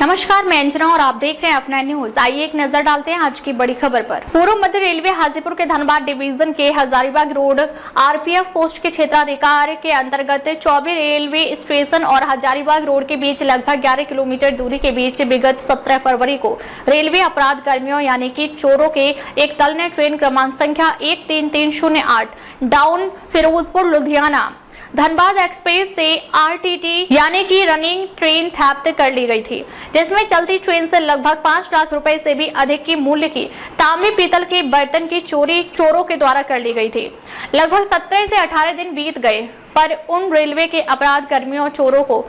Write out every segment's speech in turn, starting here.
नमस्कार, मैं अंजना और आप देख रहे हैं F9 न्यूज। आइए एक नजर डालते हैं आज की बड़ी खबर पर। पूर्व मध्य रेलवे हाजीपुर के धनबाद डिवीजन के हजारीबाग रोड आरपीएफ पोस्ट के क्षेत्राधिकार के अंतर्गत चौबे रेलवे स्टेशन और हजारीबाग रोड के बीच लगभग 11 किलोमीटर दूरी के बीच विगत 17 फरवरी को रेलवे अपराध कर्मियों यानी कि चोरों के एक दल ने ट्रेन क्रमांक संख्या 13308 डाउन फिरोजपुर लुधियाना धनबाद एक्सप्रेस से आरटीटी यानी कि रनिंग ट्रेन थेफ्ट कर ली गई थी, जिसमें चलती ट्रेन से लगभग 5 लाख रुपए से भी अधिक की मूल्य की तांबे पीतल के बर्तन की चोरी चोरों के द्वारा कर ली गई थी। लगभग 17 से 18 दिन बीत गए पर उन रेलवे के अपराध कर्मियों चोरों को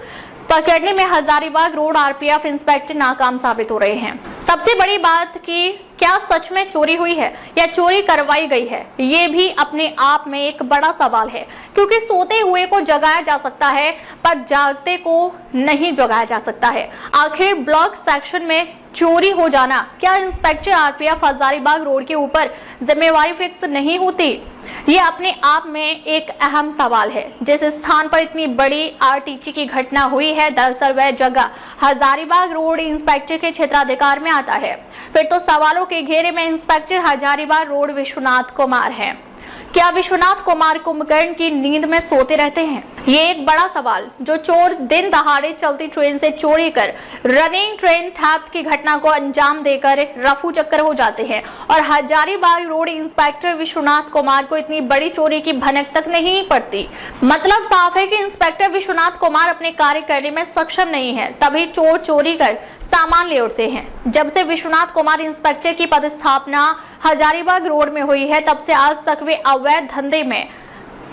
पकड़ने में हजारीबाग रोड आरपीएफ इंस्पेक्टर नाकाम साबित हो रहे हैं। सबसे बड़ी बात कि क्या सच में चोरी हुई है या चोरी करवाई गई है, ये भी अपने आप में एक बड़ा सवाल है, क्योंकि सोते हुए को जगाया जा सकता है पर जागते को नहीं जगाया जा सकता है। आखिर ब्लॉक सेक्शन में चोरी हो जाना, क्या इंस्पेक्टर आरपीएफ हजारीबाग रोड के ऊपर जिम्मेवारी फिक्स नहीं होती? ये अपने आप में एक अहम सवाल है। जिस स्थान पर इतनी बड़ी आरटीटी की घटना हुई है, दरअसल वह जगह हजारीबाग रोड इंस्पेक्टर के क्षेत्राधिकार में आता है। फिर तो सवालों के घेरे में इंस्पेक्टर हजारीबाग रोड विश्वनाथ कुमार हैं। क्या विश्वनाथ कुमार कुंभकर्ण की नींद में सोते रहते हैं? ये एक बड़ा सवाल। जो चोर दिन दहाड़े चलती ट्रेन से चोरी कर रनिंग ट्रेन थेफ्ट की घटना को अंजाम देकर रफू चक्कर हो जाते हैं और हजारीबाग रोड इंस्पेक्टर विश्वनाथ कुमार को इतनी बड़ी चोरी की भनक तक नहीं पड़ती। मतलब साफ है कि इंस्पेक्टर विश्वनाथ कुमार अपने कार्य करने में सक्षम नहीं है, तभी चोर चोरी कर सामान ले उठते हैं। जब से विश्वनाथ कुमार इंस्पेक्टर की पदस्थापना हजारीबाग रोड में हुई है, तब से आज तक वे अवैध धंधे में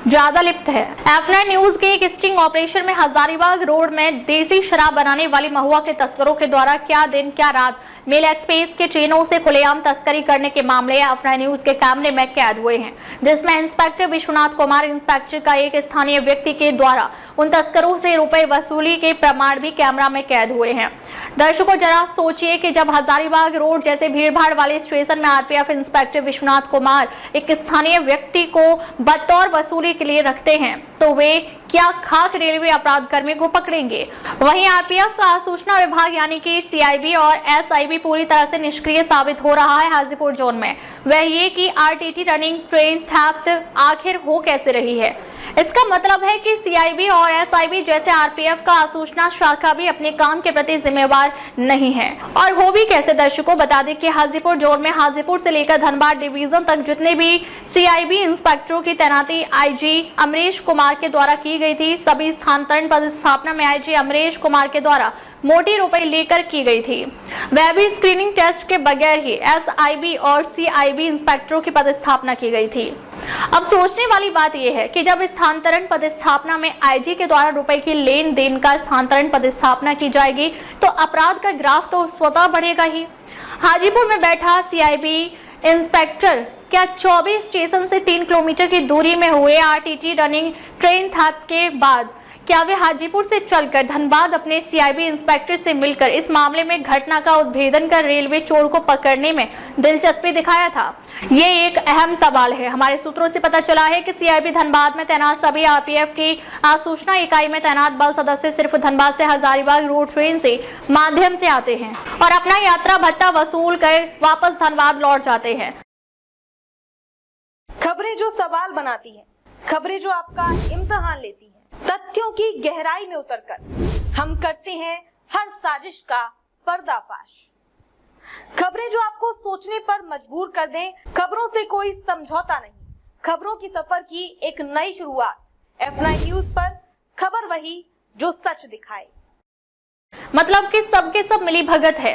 ज्यादा लिप्त है। F9 न्यूज के एक स्टिंग ऑपरेशन में हजारीबाग रोड में देसी शराब बनाने वाली महुआ के तस्करों के द्वारा क्या दिन क्या रात मेल एक्सप्रेस के ट्रेनों से खुलेआम तस्करी करने के मामले F9 न्यूज के कैमरे में कैद हुए हैं, जिसमें इंस्पेक्टर विश्वनाथ कुमार इंस्पेक्टर का एक स्थानीय व्यक्ति के द्वारा उन तस्करों से रुपए वसूली के प्रमाण भी कैमरा में कैद हुए हैं। दर्शकों, जरा सोचिए कि जब हजारीबाग रोड जैसे भीड़भाड़ वाले स्टेशन में आरपीएफ इंस्पेक्टर विश्वनाथ कुमार एक स्थानीय व्यक्ति को बतौर वसूली के लिए रखते हैं, तो वे क्या खाक रेलवे अपराध कर्मी को पकड़ेंगे? वहीं आरपीएफ का सूचना विभाग यानी कि सीआईबी और एसआईबी पूरी तरह से निष्क्रिय साबित हो रहा है हाजीपुर जोन में। वह ये कि आरटीटी रनिंग ट्रेन थेफ्ट आखिर हो कैसे रही है। इसका मतलब है कि सीआईबी और एसआईबी जैसे आरपीएफ का सूचना शाखा भी अपने काम के प्रति जिम्मेवार नहीं है। और हो भी कैसे? दर्शकों, बता दें कि हाजीपुर जोन में हाजीपुर से लेकर धनबाद डिवीजन तक जितने भी सीआईबी इंस्पेक्टरों की तैनाती आईजी अमरीश कुमार के द्वारा की गई थी, सभी स्थानांतरण पदस्थापना में आईजी अमरीश कुमार के द्वारा मोटी रुपए लेकर की गई थी। वह भी स्क्रीनिंग टेस्ट के बगैर ही एसआईबी और सीआईबी इंस्पेक्टरों की पदस्थापना की गई थी। अब सोचने वाली बात यह है कि जब स्थानांतरण पदस्थापना में आईजी के द्वारा रुपए की लेन देन का स्थानांतरण पदस्थापना की जाएगी, तो अपराध का ग्राफ तो स्वतः बढ़ेगा ही। हाजीपुर में बैठा सीआईबी इंस्पेक्टर क्या 24 स्टेशन से 3 किलोमीटर की दूरी में हुए आरटीटी रनिंग ट्रेन थेफ्ट के बाद क्या वे हाजीपुर से चलकर धनबाद अपने सीआईबी इंस्पेक्टर से मिलकर इस मामले में घटना का उद्भेदन कर रेलवे चोर को पकड़ने में दिलचस्पी दिखाया था? ये एक अहम सवाल है। हमारे सूत्रों से पता चला है कि सीआईबी धनबाद में तैनात सभी आरपीएफ की सूचना इकाई में तैनात बल सदस्य सिर्फ धनबाद से हजारीबाग रोड ट्रेन से माध्यम से आते हैं और अपना यात्रा भत्ता वसूल कर वापस धनबाद लौट जाते हैं। खबरें जो सवाल बनाती हैं, खबरें जो आपका इम्तिहान लेती हैं, तथ्यों की गहराई में उतरकर हम करते हैं हर साजिश का पर्दाफाश। खबरें जो आपको सोचने पर मजबूर कर दें, खबरों से कोई समझौता नहीं, खबरों की सफर की एक नई शुरुआत। F9 न्यूज पर खबर वही जो सच दिखाए। मतलब कि सबके सब मिली भगत है।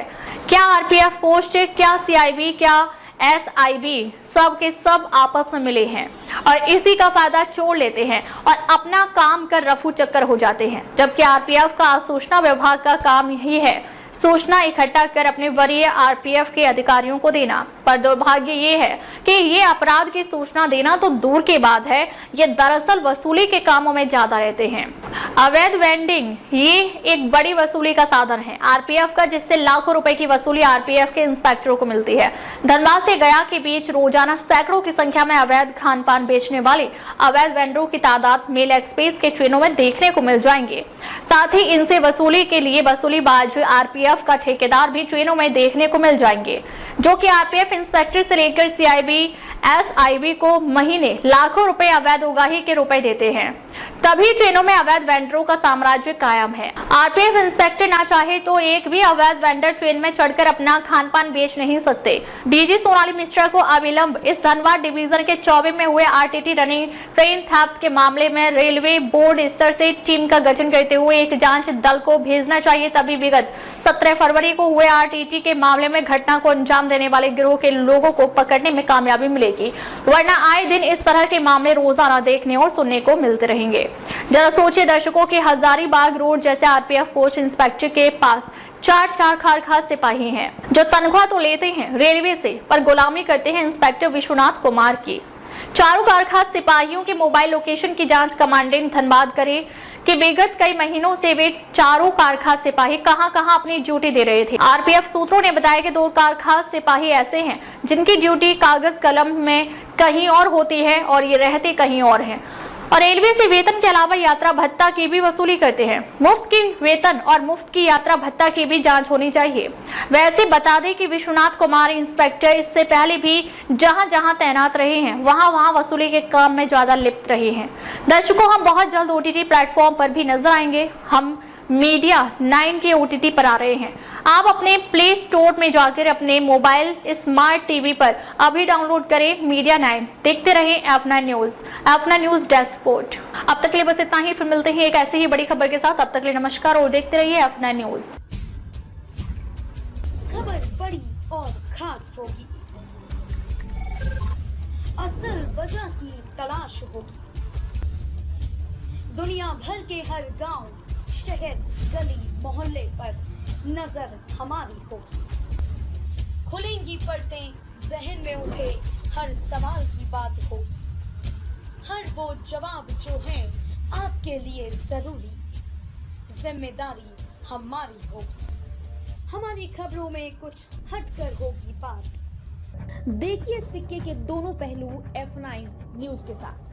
क्या आरपीएफ पोस्ट, क्या सीआईबी, क्या एसआईबी, सब के सब आपस में मिले हैं और इसी का फायदा चोर लेते हैं और अपना काम कर रफू चक्कर हो जाते हैं। जबकि आरपीएफ का सूचना विभाग का काम यही है, सूचना इकट्ठा कर अपने वरीय आरपीएफ के अधिकारियों को देना। पर दुर्भाग्य ये है कि ये अपराध की सूचना देना तो दूर की बात है, ये दरअसल वसूली के कामों में ज्यादा रहते हैं। अवैध वेंडिंग ये एक बड़ी वसूली का साधन है आरपीएफ का, जिससे लाखों रुपए की वसूली आरपीएफ के इंस्पेक्टरों को मिलती है। धनबाद से गया के बीच रोजाना सैकड़ों की संख्या में अवैध खान पान बेचने वाले अवैध वेंडरों की तादाद मेल एक्सप्रेस के ट्रेनों में देखने को मिल जाएंगे। साथ ही इनसे वसूली के लिए वसूलीबाज आरपीएफ का ठेकेदार भी ट्रेनों में देखने को मिल जाएंगे, जो कि आरपीएफ इंस्पेक्टर से लेकर सीआईबी एसआईबी को महीने लाखों रुपए अवैध उगाही के रुपए देते हैं। तभी ट्रेनों में अवैध वेंडरों का साम्राज्य कायम है। आरपीएफ इंस्पेक्टर ना चाहे तो एक भी अवैध वेंडर ट्रेन में चढ़कर अपना खान पान बेच नहीं सकते। डीजी सोनाली मिश्रा को अविलंब इस धनबाद डिवीजन के 24 में हुए आरटीटी रनिंग ट्रेन थेफ्ट के मामले में रेलवे बोर्ड स्तर से टीम का गठन करते हुए एक जांच दल को भेजना चाहिए। तभी विगत 17 फरवरी को हुए आरटीटी के मामले में घटना को अंजाम देने वाले गिरोह के लोगों को पकड़ने में कामयाबी मिलेगी, वरना आए दिन इस तरह के मामले रोजाना देखने और सुनने को मिलते रहेंगे। जरा सोचिए दर्शकों के हजारीबाग रोड जैसे आरपीएफ पोस्ट इंस्पेक्टर के पास चार खास सिपाही हैं, जो तनख्वाह तो लेते हैं रेलवे से, पर गुलामी करते हैं इंस्पेक्टर विश्वनाथ कुमार की। चारों कारखास सिपाहियों के मोबाइल लोकेशन की जांच कमांडेंट धनबाद करे कि विगत कई महीनों से वे चारों कारखास सिपाही कहां अपनी ड्यूटी दे रहे थे। आरपीएफ सूत्रों ने बताया कि 2 कारखास सिपाही ऐसे हैं जिनकी ड्यूटी कागज कलम में कहीं और होती है और ये रहते कहीं और हैं, और रेलवे से वेतन के अलावा यात्रा भत्ता की भी वसूली करते हैं। मुफ्त की वेतन और मुफ्त की यात्रा भत्ता की भी जांच होनी चाहिए। वैसे बता दें कि विश्वनाथ कुमार इंस्पेक्टर इससे पहले भी जहां तैनात रहे हैं वहां वसूली के काम में ज्यादा लिप्त रहे हैं। दर्शकों, हम बहुत जल्द ओटीटी प्लेटफॉर्म पर भी नजर आएंगे। हम मीडिया 9 के ओटीटी पर आ रहे हैं। आप अपने प्ले स्टोर में जाकर अपने मोबाइल स्मार्ट टीवी पर अभी डाउनलोड करें मीडिया 9। देखते रहें F9 news, F9 news dashboard. अब तक के लिए बस इतना ही, फिर मिलते हैं एक ऐसी ही बड़ी खबर के साथ। अब तक के लिए नमस्कार और देखते रहिए F9 न्यूज। खबर बड़ी और खास होगी, असल वजह की तलाश होगी, दुनिया भर के हर गांव, शहर, गली, मोहल्ले पर नजर हमारी होगी। खुलेंगी पर्दें, जहन में उठे हर सवाल की बात होगी, हर वो जवाब जो है आपके लिए जरूरी, जिम्मेदारी हमारी होगी। हमारी खबरों में कुछ हटकर होगी बात। देखिए सिक्के के दोनों पहलू F9 न्यूज के साथ।